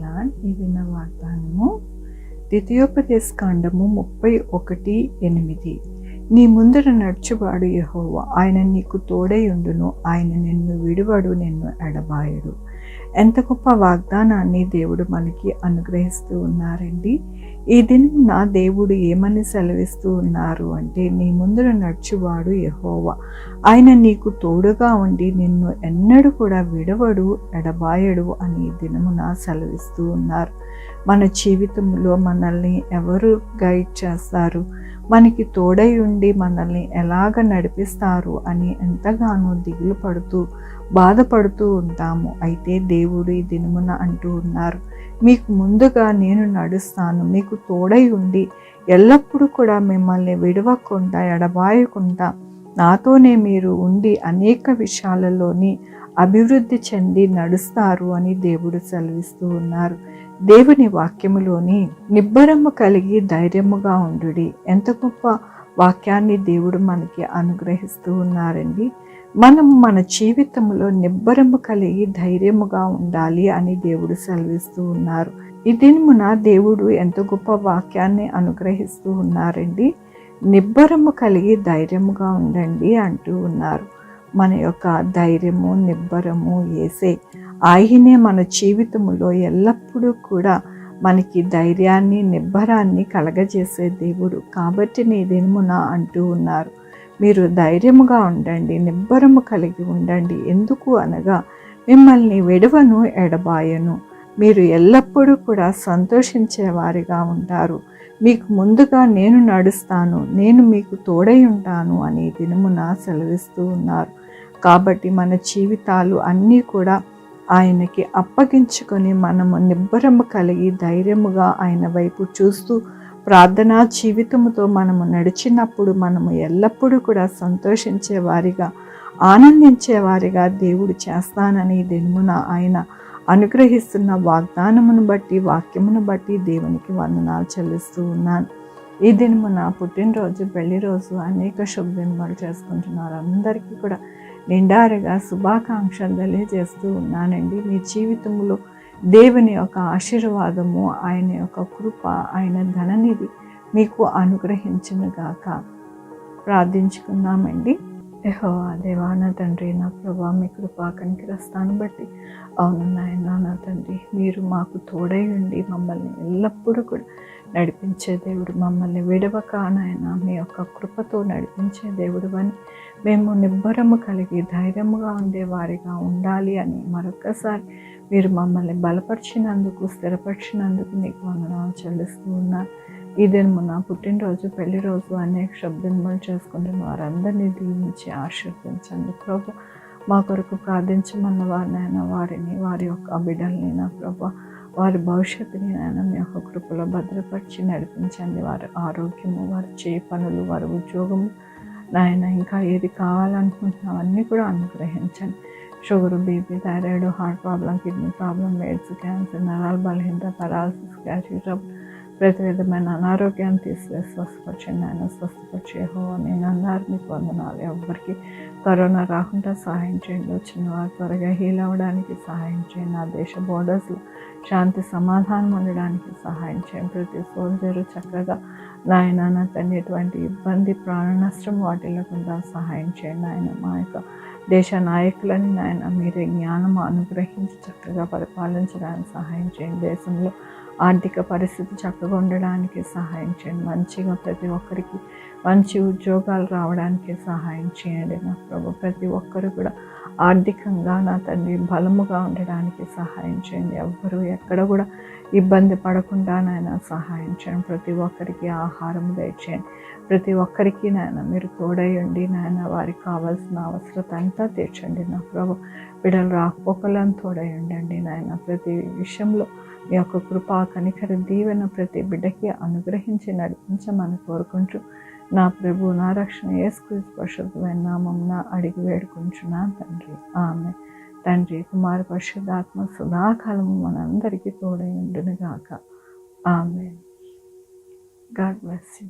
Lord. ఈ విన్న వాగ్దానము ద్వితీయోపదేశ కాండము 31:8. నీ ముందర నడుచువాడు యెహోవా, ఆయన నీకు తోడైయుండును, ఆయన నిన్ను విడువడు, నిన్ను ఎడబాయడు. ఎంత గొప్ప వాగ్దానాన్ని దేవుడు మనకి అనుగ్రహిస్తూ ఉన్నారండి. ఈ దినం నా దేవుడు ఏమని సెలవిస్తూ ఉన్నారు అంటే, నీ ముందర నడుచువాడు యెహోవా, ఆయన నీకు తోడుగా ఉండి నిన్ను ఎన్నడూ కూడా విడవడు, ఎడబాయడు అని ఈ దినమున సెలవిస్తూ ఉన్నారు. మన జీవితంలో మనల్ని ఎవరు గైడ్ చేస్తారు, మనకి తోడై ఉండి మనల్ని ఎలాగ నడిపిస్తారు అని ఎంతగానో దిగులు పడుతూ బాధపడుతూ ఉంటాము. అయితే దేవుడు ఈ దినమున అంటూ ఉన్నారు, మీకు ముందుగా నేను నడుస్తాను, మీకు తోడై ఉండి ఎల్లప్పుడూ కూడా మిమ్మల్ని విడవకుండా ఎడబాయకుండా నాతోనే మీరు ఉండి అనేక విషయాలలోని అభివృద్ధి చెంది నడుస్తారు అని దేవుడు సెలవిస్తూ ఉన్నారు. దేవుని వాక్యములోని నిబ్బరము కలిగి ధైర్యముగా ఉండుడి. ఎంత గొప్ప వాక్యాన్ని దేవుడు మనకి అనుగ్రహిస్తూ ఉన్నారండి. మనం మన జీవితంలో నిబ్బరము కలిగి ధైర్యముగా ఉండాలి అని దేవుడు సెలవిస్తూ ఉన్నారు. ఈ దినమున దేవుడు ఎంత గొప్ప వాక్యాన్ని అనుగ్రహిస్తూ ఉన్నారండి. నిబ్బరము కలిగి ధైర్యముగా ఉండండి అంటూ ఉన్నారు. మన యొక్క ధైర్యము, నిబ్బరము యేసే. ఆయనే మన జీవితంలో ఎల్లప్పుడూ కూడా మనకి ధైర్యాన్ని, నిబ్బరాన్ని కలగజేసే దేవుడు. కాబట్టి నీ దినమున అంటూ ఉన్నారు, మీరు ధైర్యముగా ఉండండి, నిబ్బరము కలిగి ఉండండి. ఎందుకు అనగా మిమ్మల్ని విడవను, ఎడబాయను. మీరు ఎల్లప్పుడూ కూడా సంతోషించేవారిగా ఉంటారు. మీకు ముందుగా నేను నడుస్తాను, నేను మీకు తోడై ఉంటాను అని దినమున సెలవిస్తూ ఉన్నారు. కాబట్టి మన జీవితాలు అన్నీ కూడా ఆయనకి అప్పగించుకొని మనము నిబ్బరము కలిగి ధైర్యముగా ఆయన వైపు చూస్తూ ప్రార్థనా జీవితముతో మనము నడిచినప్పుడు మనము ఎల్లప్పుడూ కూడా సంతోషించే వారిగా, ఆనందించే వారిగా దేవుడు చేస్తానని దినమున ఆయన అనుగ్రహిస్తున్న వాగ్దానమును బట్టి, వాక్యమును బట్టి దేవునికి వందనాలు చెల్లిస్తూ ఉన్నాను. ఈ దినమున పుట్టినరోజు, పెళ్లి రోజు అనేక శుభదినాలు చేసుకుంటున్నారు. అందరికీ కూడా నిండారుగా శుభాకాంక్షలు తెలియజేస్తూ ఉన్నానండి. మీ జీవితంలో దేవుని యొక్క ఆశీర్వాదము, ఆయన యొక్క కృప, ఆయన ధననిధి మీకు అనుగ్రహించునుగాక. ప్రార్థించుకుందామండి. యెహోవా దేవా, నా తండ్రి, నా ప్రభా, మీ కృపా కనికరస్తాను బట్టి అవును నాయన, నా తండ్రి, మీరు మాకు తోడై ఉండి మమ్మల్ని ఎల్లప్పుడూ కూడా నడిపించే దేవుడు, మమ్మల్ని విడవక నాయన మీ యొక్క కృపతో నడిపించే దేవుడు అని మేము నిబ్బరము కలిగి ధైర్యముగా ఉండేవారిగా ఉండాలి అని మరొకసారి మీరు మమ్మల్ని బలపరిచినందుకు, స్థిరపరిచినందుకు మీకు వందనాలు చెల్లిస్తూ ఉన్నాను. ఈ దినమున పుట్టినరోజు, పెళ్లి రోజు అనేక శుభదినాలు చేసుకుంటున్న వారందరినీ దీవించి ఆశీర్వదించండి ప్రభు. మా కొరకు ప్రార్థించమన్న వారినైనా వారిని, వారి యొక్క బిడ్డల్ని నా ప్రభు, వారి భవిష్యత్తుని నాయన మీ యొక్క కృపలో భద్రపరిచి నడిపించండి. వారి ఆరోగ్యము, వారి చేయి పనులు, వారి ఉద్యోగము నాయన, ఇంకా ఏది కావాలనుకుంటున్నాం అన్నీ కూడా అనుగ్రహించండి. Sugar, BP, thyroid, heart problem, kidney problem, AIDS, cancer, నరాల బలహీనత, పెరాలసిస్, గ్యాస్ట్రిక్, ప్రతి విధమైన అనారోగ్యాన్ని తీసివేసి స్వస్థపరచండి ఆయన. స్వస్థపరిచే యెహోవా నేను అన్నారు, మీకు వందనాలు. ఎవరికి కరోనా రాకుండా సహాయం చేయండి. వచ్చిన వారు త్వరగా హీల్ అవ్వడానికి సహాయం చేయండి. నా దేశ బోర్డర్స్లో శాంతి సమాధానం ఉండడానికి సహాయం చేయండి. ప్రతి సోల్జరు చక్కగా నాయన, నా తండ్రి, ఎటువంటి ఇబ్బంది, ప్రాణ నష్టం వాటిల్లకుండా సహాయం చేయండి ఆయన. మా యొక్క దేశ నాయకులని నాయన మీరే జ్ఞానం అనుగ్రహించి చక్కగా పరిపాలించడానికి సహాయం చేయండి. దేశంలో ఆర్థిక పరిస్థితి చక్కగా ఉండడానికి సహాయం చేయండి. మంచిగా ప్రతి ఒక్కరికి మంచి ఉద్యోగాలు రావడానికి సహాయం చేయండి నా ప్రభు. ప్రతి ఒక్కరు కూడా ఆర్థికంగా నా తండ్రి బలముగా ఉండడానికి సహాయం చేయండి. ఎవ్వరూ ఎక్కడ కూడా ఇబ్బంది పడకుండా నాయన సహాయం చేయండి. ప్రతి ఒక్కరికి ఆహారం దయచేయండి. ప్రతి ఒక్కరికి నాయన మీరు తోడయండి నాయన. వారికి కావాల్సిన అవసరత అంతా తీర్చండి నా ప్రభు. బిడ్డలు రాకపోకలను తోడయండి నాయన. ప్రతి విషయంలో మీ యొక్క కృపా కనికర దీవెన ప్రతి బిడ్డకి అనుగ్రహించి నడిపించమని కోరుకుంటూ నా ప్రభు, నా రక్షణ యేసుక్రీస్తు పరిశుద్ధమైన నామమున అడిగి వేడుకుంటున్నాను తండ్రి. ఆమేన్. తండ్రి, కుమార, పరిశుద్ధాత్మ సదాకాలము మనందరికీ తోడై ఉండును గాక. ఆమేన్. God bless you.